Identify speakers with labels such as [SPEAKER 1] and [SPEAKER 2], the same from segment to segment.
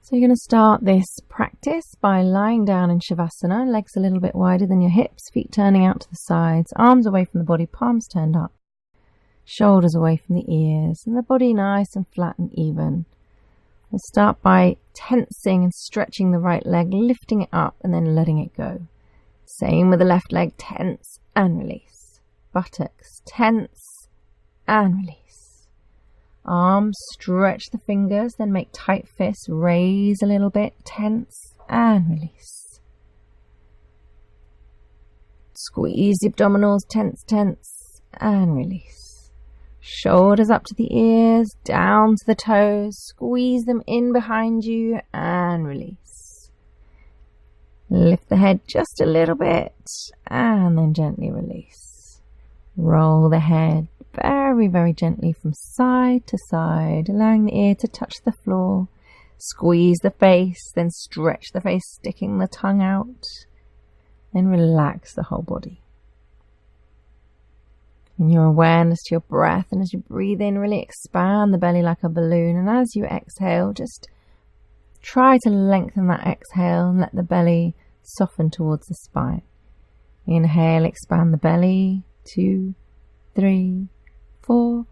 [SPEAKER 1] So you're going to start this practice by lying down in Savasana, legs a little bit wider than your hips, feet turning out to the sides, arms away from the body, palms turned up, shoulders away from the ears, and the body nice and flat and even. We'll start by tensing and stretching the right leg, lifting it up and then letting it go. Same with the left leg, tense and release. Buttocks, tense and release. Arms, stretch the fingers, then make tight fists, raise a little bit, tense and release. Squeeze the abdominals, tense, tense and release. Shoulders up to the ears, down to the toes, squeeze them in behind you and release. Lift the head just a little bit and then gently release. Roll the head very, very gently from side to side, allowing the ear to touch the floor. Squeeze the face, then stretch the face, sticking the tongue out. Then relax the whole body. In your awareness to your breath, and as you breathe in, really expand the belly like a balloon, and as you exhale, just try to lengthen that exhale and let the belly soften towards the spine. Inhale, expand the belly, 2, 3, 4.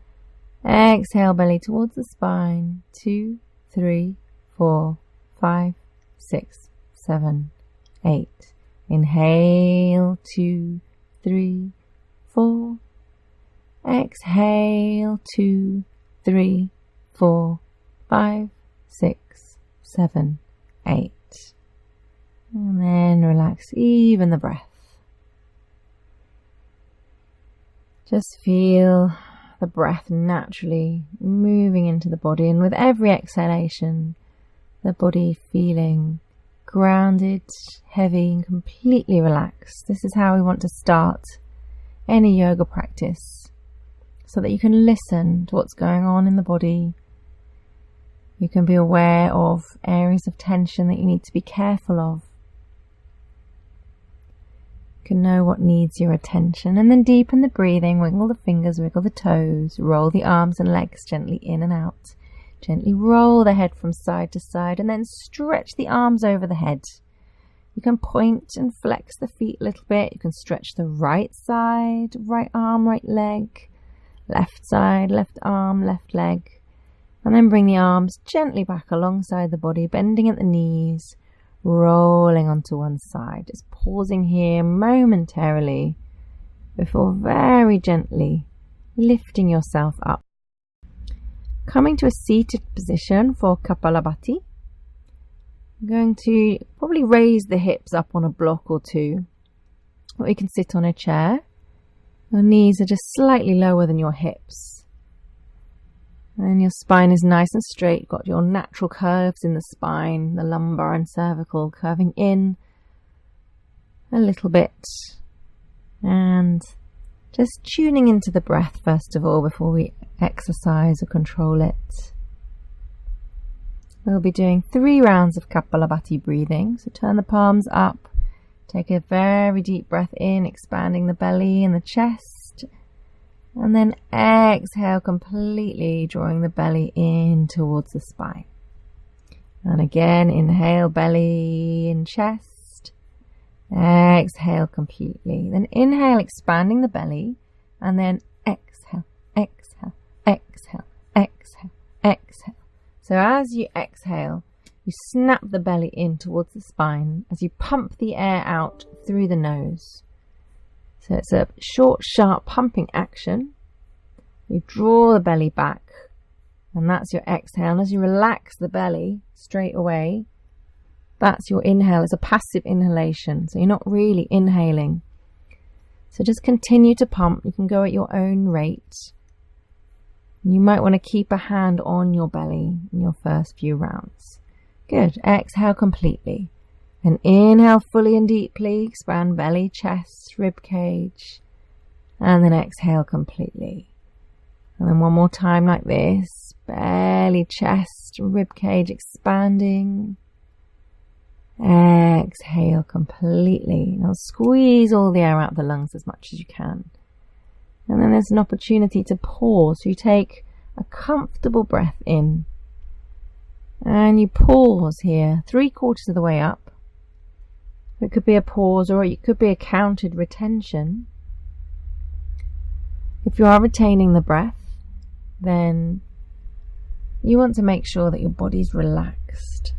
[SPEAKER 1] Exhale, belly towards the spine, 2, 3, 4, 5, 6, 7, 8. Inhale, 2, 3, 4. Exhale, 2, 3, 4, 5, 6, 7, 8. And then relax even the breath. Just feel the breath naturally moving into the body, and with every exhalation, the body feeling grounded, heavy, and completely relaxed. This is how we want to start any yoga practice, so that you can listen to what's going on in the body. You can be aware of areas of tension that you need to be careful of. You can know what needs your attention, and then deepen the breathing, wiggle the fingers, wiggle the toes, roll the arms and legs gently in and out. Gently roll the head from side to side, and then stretch the arms over the head. You can point and flex the feet a little bit. You can stretch the right side, right arm, right leg. Left side, left arm, left leg, and then bring the arms gently back alongside the body, bending at the knees, rolling onto one side. Just pausing here momentarily before very gently lifting yourself up. Coming to a seated position for Kappalabhati. I'm going to probably raise the hips up on a block or two, or you can sit on a chair. Your knees are just slightly lower than your hips. And your spine is nice and straight. You've got your natural curves in the spine, the lumbar and cervical curving in a little bit. And just tuning into the breath first of all before we exercise or control it. We'll be doing 3 rounds of Kappalabhati breathing. So turn the palms up. Take a very deep breath in, expanding the belly and the chest. And then exhale completely, drawing the belly in towards the spine. And again, inhale, belly and chest. Exhale completely. Then inhale, expanding the belly. And then exhale, exhale, exhale, exhale, exhale. So as you exhale, you snap the belly in towards the spine as you pump the air out through the nose. So it's a short, sharp pumping action. You draw the belly back, and that's your exhale. And as you relax the belly straight away, that's your inhale. It's a passive inhalation, so you're not really inhaling. So just continue to pump. You can go at your own rate. You might want to keep a hand on your belly in your first few rounds. Good. Exhale completely. And inhale fully and deeply. Expand belly, chest, rib cage. And then exhale completely. And then one more time like this. Belly, chest, rib cage expanding. Exhale completely. Now squeeze all the air out of the lungs as much as you can. And then there's an opportunity to pause. So you take a comfortable breath in. And you pause here, 3/4 of the way up. It could be a pause or it could be a counted retention. If you are retaining the breath, then you want to make sure that your body's relaxed.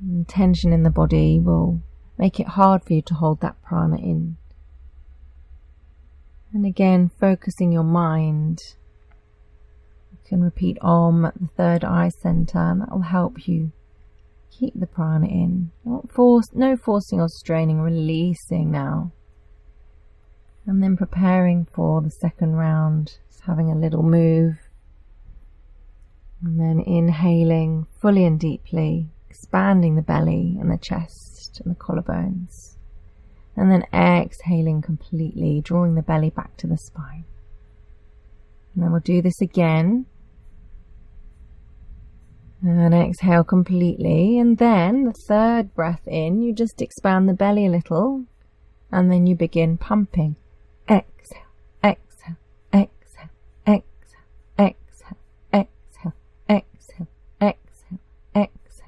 [SPEAKER 1] And tension in the body will make it hard for you to hold that prana in. And again, focusing your mind. You can repeat Om at the third eye center, and that will help you keep the prana in. No forcing or straining, releasing now. And then preparing for the second round, just having a little move. And then inhaling fully and deeply, expanding the belly and the chest and the collarbones. And then exhaling completely, drawing the belly back to the spine. And then we'll do this again. And exhale completely. And then the third breath in, you just expand the belly a little. And then you begin pumping. Exhale, exhale, exhale, exhale, exhale, exhale, exhale, exhale, exhale,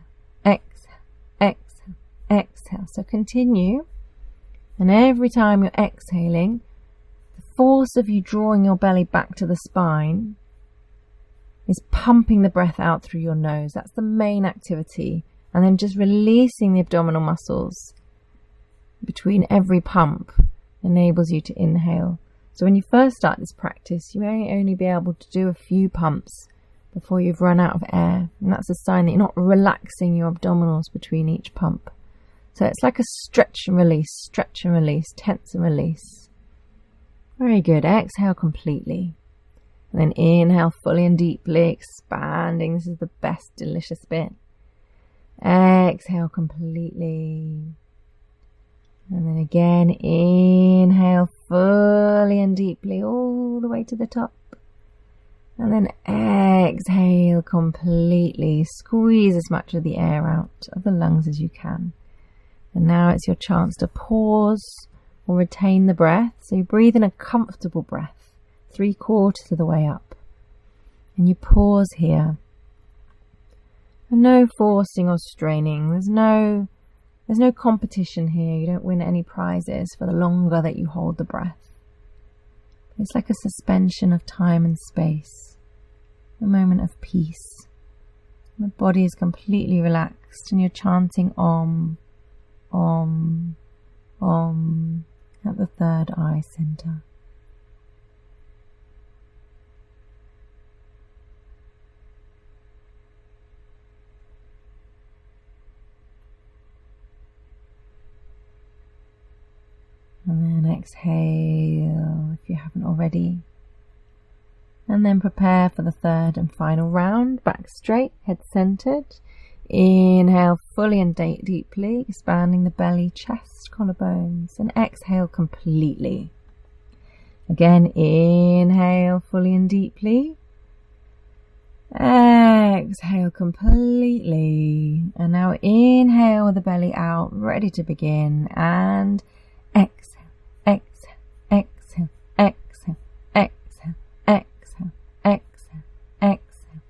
[SPEAKER 1] exhale, exhale, exhale. So continue. And every time you're exhaling, the force of you drawing your belly back to the spine is pumping the breath out through your nose. That's the main activity. And then just releasing the abdominal muscles between every pump enables you to inhale. So when you first start this practice, you may only be able to do a few pumps before you've run out of air. And that's a sign that you're not relaxing your abdominals between each pump. So it's like a stretch and release, tense and release. Very good. Exhale completely. And then inhale fully and deeply, expanding. This is the best, delicious bit. Exhale completely. And then again, inhale fully and deeply all the way to the top. And then exhale completely. Squeeze as much of the air out of the lungs as you can. And now it's your chance to pause or retain the breath. So you breathe in a comfortable breath, 3/4 of the way up. And you pause here. And no forcing or straining. There's no competition here. You don't win any prizes for the longer that you hold the breath. It's like a suspension of time and space. A moment of peace. The body is completely relaxed and you're chanting Om, Om, Om at the third eye center. And then exhale if you haven't already. And then prepare for the third and final round. Back straight, head centered. Inhale fully and deeply, expanding the belly, chest, collarbones. And exhale completely. Again, inhale fully and deeply. Exhale completely. And now inhale with the belly out, ready to begin. And exhale, exhale, exhale, exhale, exhale, exhale, exhale, exhale, exhale,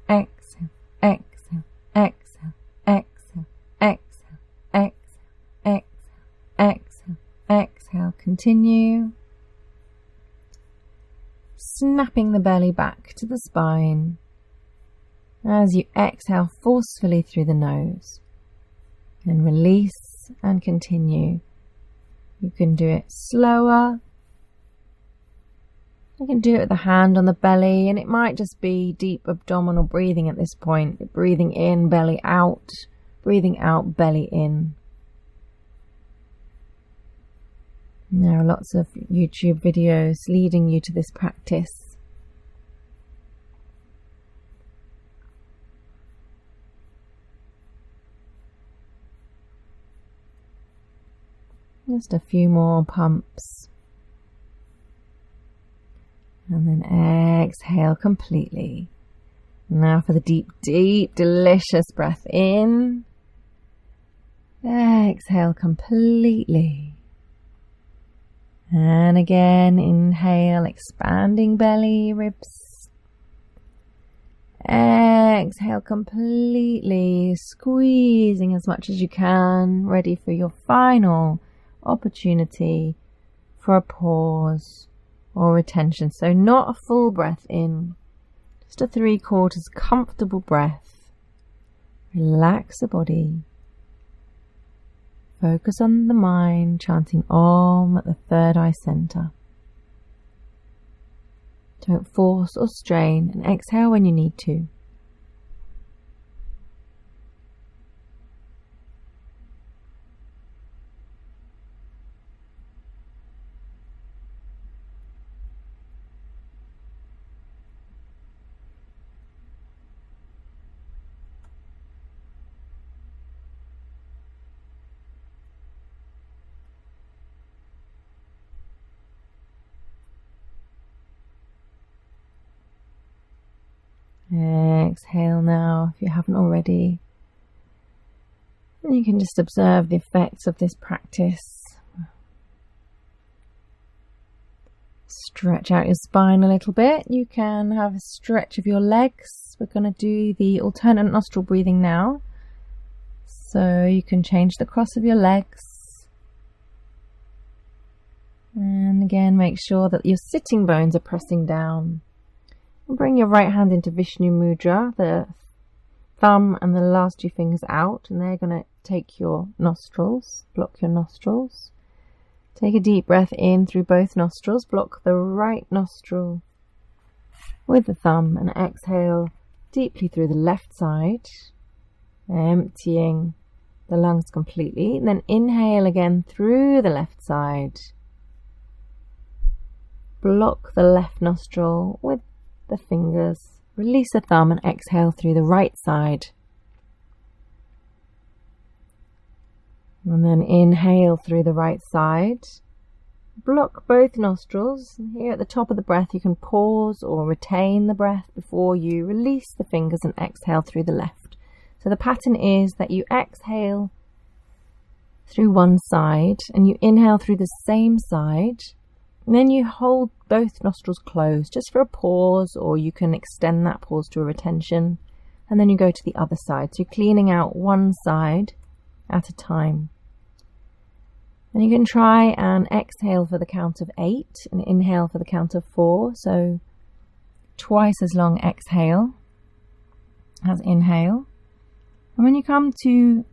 [SPEAKER 1] exhale, exhale, exhale, exhale, exhale, exhale, exhale, exhale. Continue. Snapping the belly back to the spine as you exhale forcefully through the nose. And release and continue. You can do it slower. You can do it with the hand on the belly, and it might just be deep abdominal breathing at this point. Breathing in, belly out. Breathing out, belly in. And there are lots of YouTube videos leading you to this practice. Just a few more pumps. And then exhale completely. Now for the deep, deep, delicious breath in. Exhale completely. And again, inhale, expanding belly, ribs. Exhale completely, squeezing as much as you can, ready for your final opportunity for a pause or retention. So not a full breath in, just a 3/4 comfortable breath. Relax the body. Focus on the mind, chanting Om at the third eye center. Don't force or strain, and exhale when you need to. Exhale now if you haven't already. And you can just observe the effects of this practice. Stretch out your spine a little bit. You can have a stretch of your legs. We're going to do the alternate nostril breathing now. So you can change the cross of your legs. And again, make sure that your sitting bones are pressing down. And bring your right hand into Vishnu Mudra, the thumb and the last two fingers out, and they're going to take your nostrils, block your nostrils. Take a deep breath in through both nostrils, block the right nostril with the thumb, and exhale deeply through the left side, emptying the lungs completely. And then inhale again through the left side. Block the left nostril with the fingers, release the thumb and exhale through the right side. And then inhale through the right side. Block both nostrils. And here at the top of the breath you can pause or retain the breath before you release the fingers and exhale through the left. So the pattern is that you exhale through one side and you inhale through the same side. And then you hold both nostrils closed just for a pause, or you can extend that pause to a retention. And then you go to the other side. So you're cleaning out one side at a time. And you can try and exhale for the count of 8 and inhale for the count of 4. So twice as long exhale as inhale. And when you come to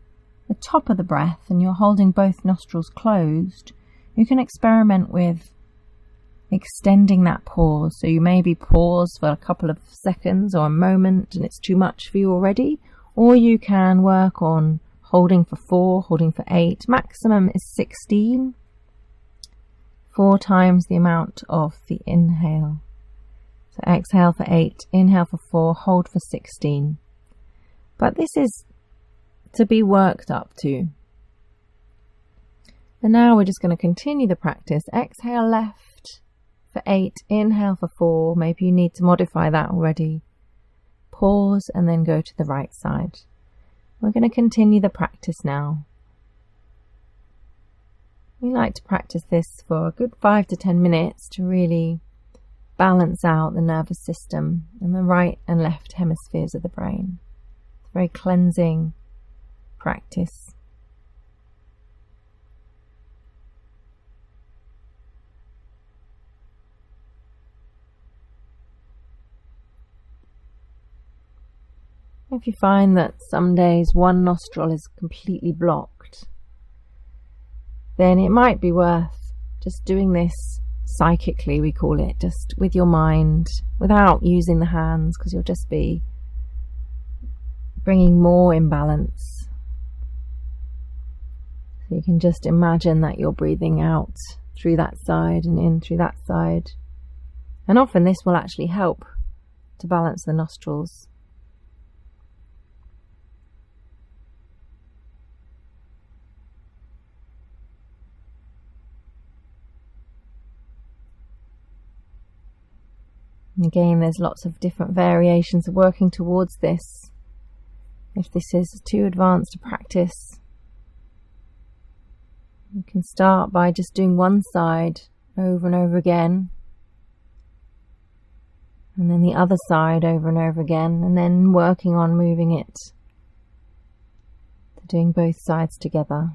[SPEAKER 1] the top of the breath and you're holding both nostrils closed, you can experiment with extending that pause. So you maybe pause for a couple of seconds or a moment and it's too much for you already, or you can work on holding for 4, holding for 8. Maximum is 16, 4 times the amount of the inhale. So exhale for 8, inhale for 4, hold for 16. But this is to be worked up to. And now we're just going to continue the practice. Exhale left for 8, inhale for 4. Maybe you need to modify that already. Pause and then go to the right side. We're going to continue the practice now. We like to practice this for a good 5 to 10 minutes to really balance out the nervous system and the right and left hemispheres of the brain. It's a very cleansing practice. If you find that some days one nostril is completely blocked, then it might be worth just doing this psychically, we call it, just with your mind, without using the hands, because you'll just be bringing more imbalance. So you can just imagine that you're breathing out through that side and in through that side. And often this will actually help to balance the nostrils. And again, there's lots of different variations of working towards this. If this is too advanced to practice, you can start by just doing one side over and over again. And then the other side over and over again, and then working on moving it to doing both sides together.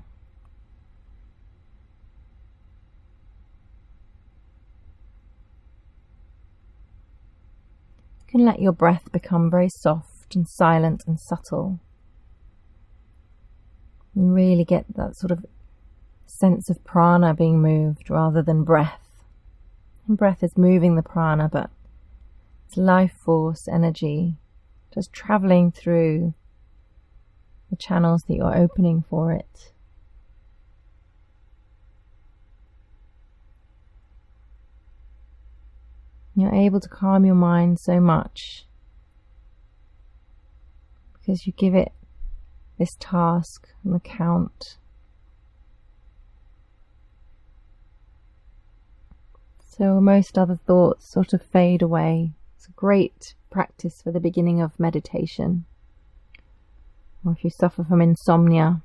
[SPEAKER 1] You can let your breath become very soft and silent and subtle. And really get that sort of sense of prana being moved rather than breath. And breath is moving the prana, but it's life force, energy, just travelling through the channels that you're opening for it. You're able to calm your mind so much because you give it this task and the count. So most other thoughts sort of fade away. It's a great practice for the beginning of meditation. Or if you suffer from insomnia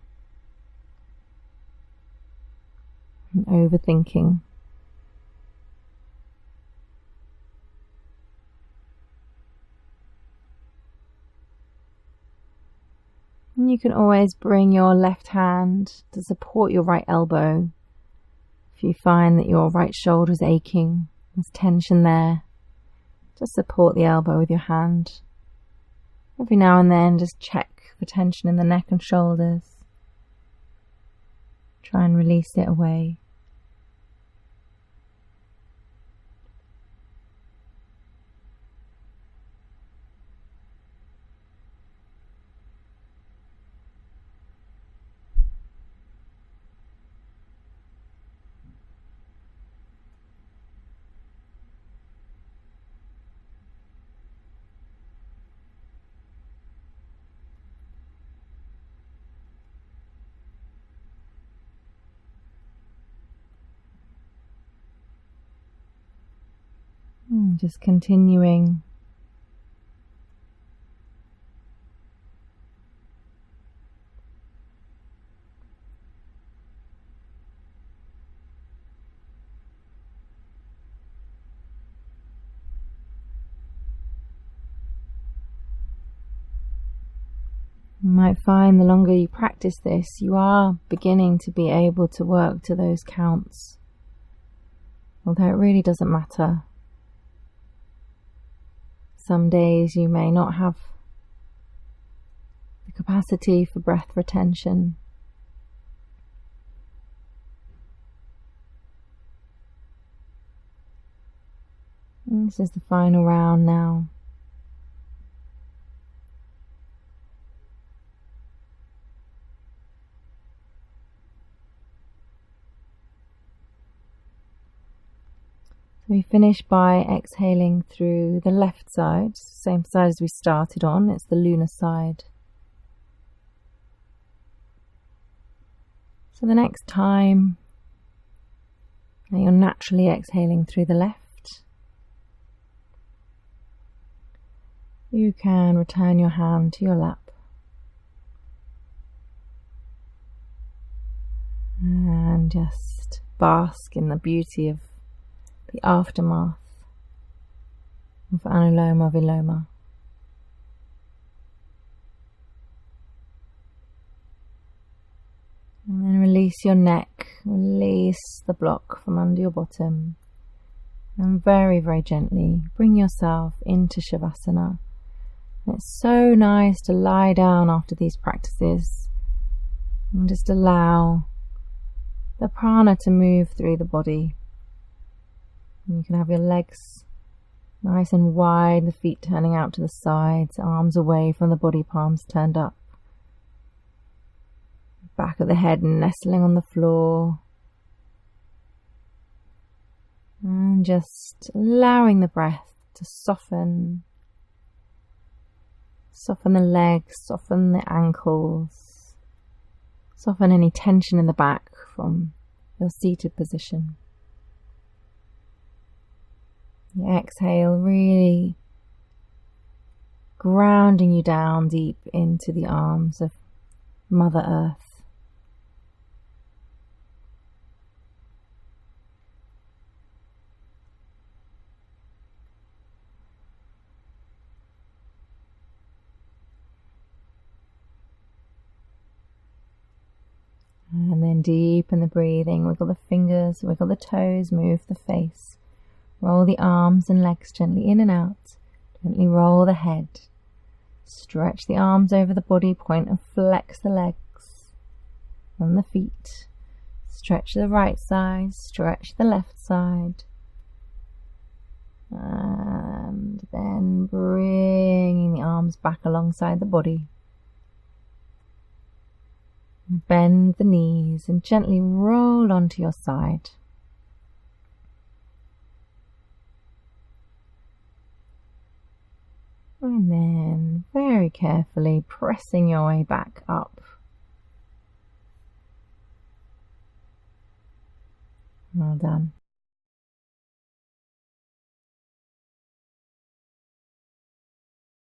[SPEAKER 1] and overthinking. And you can always bring your left hand to support your right elbow. If you find that your right shoulder is aching, there's tension there, just support the elbow with your hand. Every now and then just check for tension in the neck and shoulders. Try and release it away. Just continuing. You might find the longer you practice this, you are beginning to be able to work to those counts. Although it really doesn't matter. Some days you may not have the capacity for breath retention. And this is the final round now. So we finish by exhaling through the left side, same side as we started on, it's the lunar side. So the next time that you're naturally exhaling through the left, you can return your hand to your lap and just bask in the beauty of the aftermath of Anuloma Viloma. And then release your neck, release the block from under your bottom, and very, very gently bring yourself into Savasana. And it's so nice to lie down after these practices and just allow the prana to move through the body. And you can have your legs nice and wide, the feet turning out to the sides, arms away from the body, palms turned up. Back of the head nestling on the floor. And just allowing the breath to soften. Soften the legs, soften the ankles. Soften any tension in the back from your seated position. You exhale, really grounding you down deep into the arms of Mother Earth. deepen the breathing. Wiggle the fingers, wiggle the toes, move the face. Roll the arms and legs gently in and out. Gently roll the head. Stretch the arms over the body, point and flex the legs and the feet. Stretch the right side, stretch the left side. And then bringing the arms back alongside the body. Bend the knees and gently roll onto your side. And then very carefully pressing your way back up. Well done.